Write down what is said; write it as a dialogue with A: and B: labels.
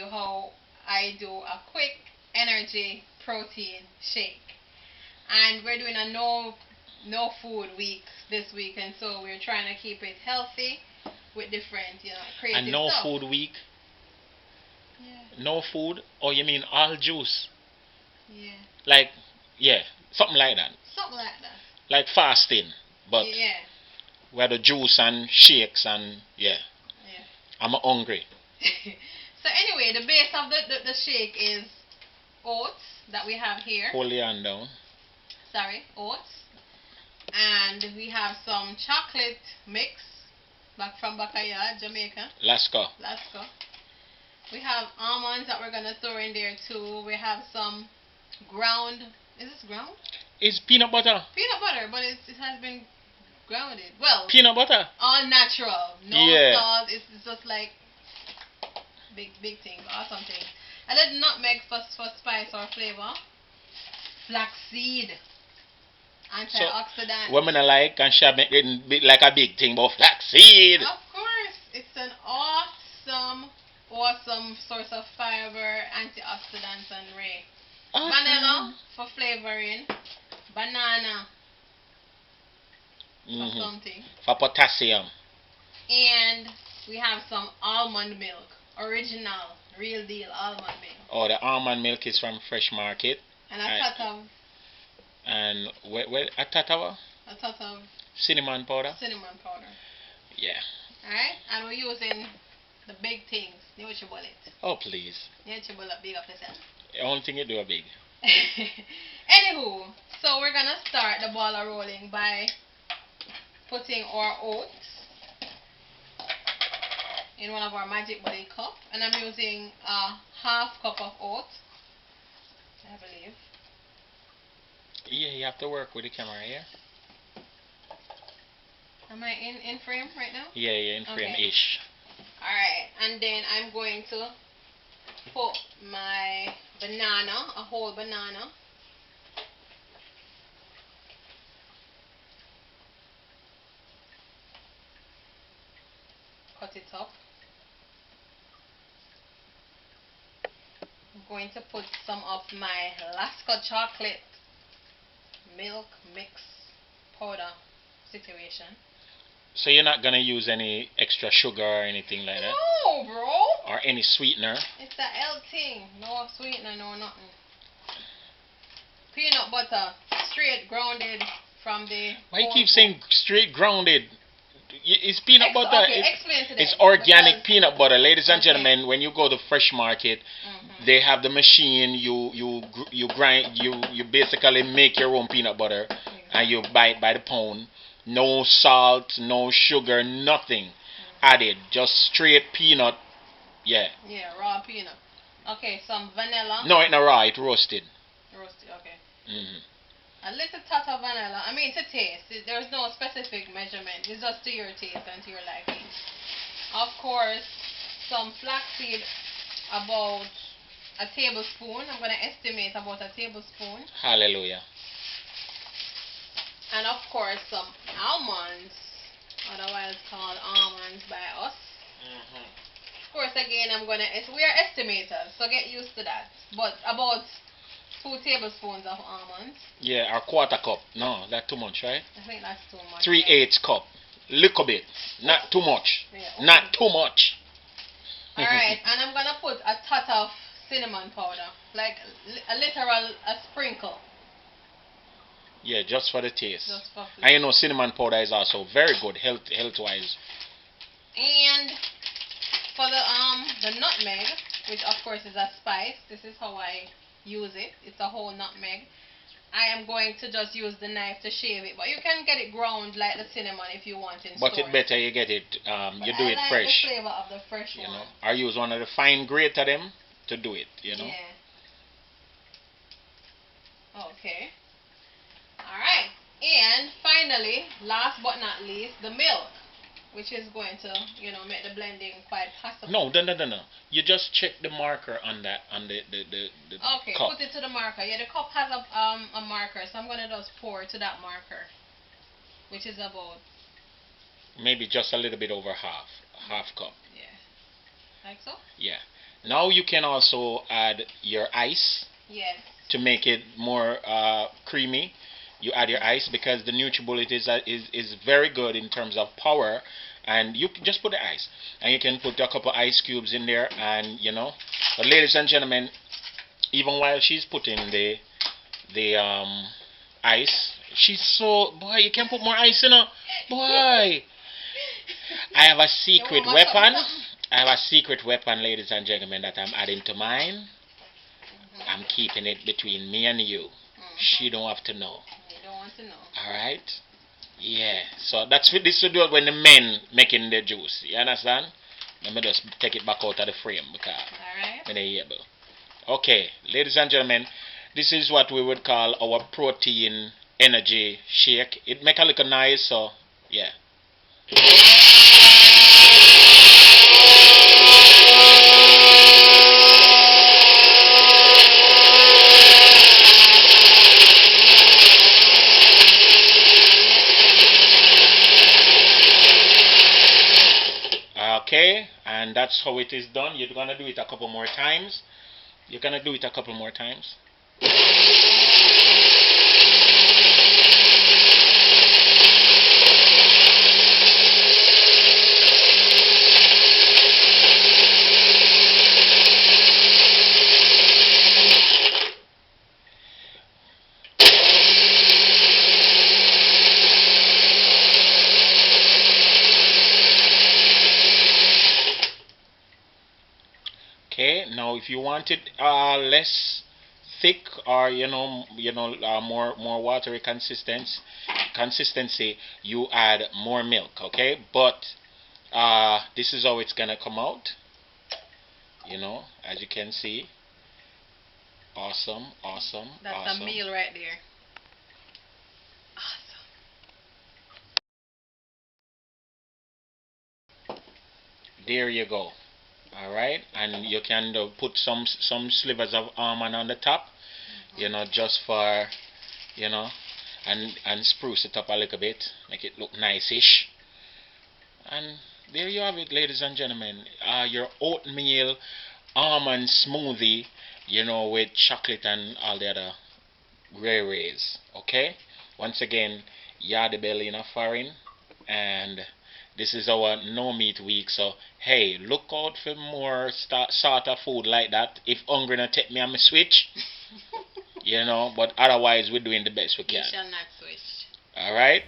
A: you how I do a quick energy protein shake. And we're doing a no food week this week, and so we're trying to keep it healthy with different, creative
B: And no
A: stuff.
B: food week?
A: Yeah.
B: No food? Oh, you mean all juice?
A: Yeah.
B: Like, yeah, something like that.
A: Something like that.
B: Like fasting, but
A: yeah.
B: where the juice and shakes and yeah.
A: Yeah.
B: I'm hungry.
A: So anyway, the base of the shake is oats that we have here.
B: Hold your hand down.
A: Sorry, oats. And we have some chocolate mix back from Bacayard, Jamaica.
B: Let's go.
A: We have almonds that we're going to throw in there too. We have some ground. Is this ground?
B: It's peanut butter.
A: Peanut butter, but it has been grounded. Well,
B: peanut butter.
A: All natural. No
B: yeah.
A: salt. It's just like big thing. Awesome thing. A little nutmeg for spice or flavor. Flaxseed. Antioxidant.
B: So, women are like, and she make it like a big thing about flaxseed.
A: Of course. It's an awesome source of fiber, antioxidants, and ray. Vanilla for flavoring. Banana for something.
B: For potassium.
A: And we have some almond milk. Original, real deal almond milk.
B: Oh, the almond milk is from Fresh Market.
A: And a tot of.
B: And a tot of?
A: A tot of.
B: Cinnamon powder.
A: Yeah. Alright? And we're using the big things. NutriBullet.
B: Oh, please.
A: NutriBullet, big up yourself.
B: The only thing you do are big.
A: Anywho, so we're gonna start the ball rolling by putting our oats in one of our Magic Body cup, and I'm using a half cup of oats, I believe.
B: Yeah, you have to work with the camera here.
A: Am I in frame right now?
B: Yeah, you're in frame-ish.
A: Alright, and then I'm going to put my banana, a whole banana. Cut it up. I'm going to put some of my Alaska chocolate milk mix powder situation.
B: So you're not gonna use any extra sugar or anything like that?
A: No, bro.
B: Or any sweetener?
A: It's the L thing. No sweetener, no nothing. Peanut butter, straight grounded from the.
B: Why you keep saying straight grounded? It's peanut butter.
A: Okay, explain to them.
B: It's organic peanut butter, ladies and gentlemen. When you go to Fresh Market, they have the machine. You grind. You basically make your own peanut butter, and you buy it by the pound. No salt, no sugar, nothing added. Just straight peanut. Yeah.
A: Yeah, raw peanut. Okay, some vanilla.
B: No, it's not raw. It's roasted.
A: Okay. A little touch of vanilla. I mean, to taste. There's no specific measurement. It's just to your taste and to your liking. Of course, some flaxseed, about a tablespoon. I'm going to estimate about a tablespoon.
B: Hallelujah.
A: And of course, some almonds, otherwise called almonds by us. Of course, again, we are estimators, so get used to that. But about 2 tablespoons of almonds.
B: Yeah, or quarter cup. No, that's too much, right?
A: I think that's too much.
B: 3/8 cup. Little bit. Not too much.
A: Yeah, okay.
B: Not too much.
A: Alright, and I'm going to put a tot of cinnamon powder. Like a sprinkle.
B: Yeah, just for the taste.
A: Just for flavor.
B: And you know cinnamon powder is also very good health-wise.
A: And for the nutmeg, which of course is a spice, this is how I use it. It's a whole nutmeg. I am going to just use the knife to shave it, but you can get it ground like the cinnamon if you want in
B: But
A: stores.
B: it's better you get it, you do it fresh.
A: The flavor of the fresh one.
B: You know, or use one of the fine grater them to do it. You know.
A: Yeah. Okay. All right. And finally, last but not least, the milk, which is going to, make the blending quite possible.
B: No. You just check the marker on the
A: okay,
B: cup.
A: Put it to the marker. Yeah, the cup has a marker, so I'm going to just pour to that marker, which is about...
B: Maybe just a little bit over half cup.
A: Yeah. Like so?
B: Yeah. Now you can also add your ice.
A: Yes.
B: To make it more creamy. You add your ice because the NutriBullet is very good in terms of power, and you can just put the ice, and you can put a couple ice cubes in there, and you know. But ladies and gentlemen, even while she's putting the ice, she's so boy. You can put more ice in her, boy. I have a secret weapon. I have a secret weapon, ladies and gentlemen, that I'm adding to mine. I'm keeping it between me and you. She don't have to know.
A: You don't want to know.
B: Alright? Yeah. So that's what this will do when the men making the juice. You understand? Let me just take it back out of the frame because when they able. Okay, ladies and gentlemen, this is what we would call our protein energy shake. It make a little noise, so yeah. Okay, and that's how it is done. You're gonna do it a couple more times. You're gonna do it a couple more times. Okay, now if you want it less thick or more watery consistency, you add more milk. Okay, but this is how it's gonna come out. You know, as you can see. Awesome, awesome.
A: That's
B: awesome.
A: a meal right there. Awesome.
B: There you go. All right, and you can put some slivers of almond on the top, you know, just for, you know, and spruce it up a little bit, make it look nice-ish. And there you have it, ladies and gentlemen. Your oatmeal almond smoothie, you know, with chocolate and all the other rays. Okay. Once again, you're the belly in a foreign, and this is our no meat week, so hey, look out for more sort of food like that. If hungry not take me on my switch, you know, but otherwise we're doing the best we can.
A: We shall not switch.
B: Alright?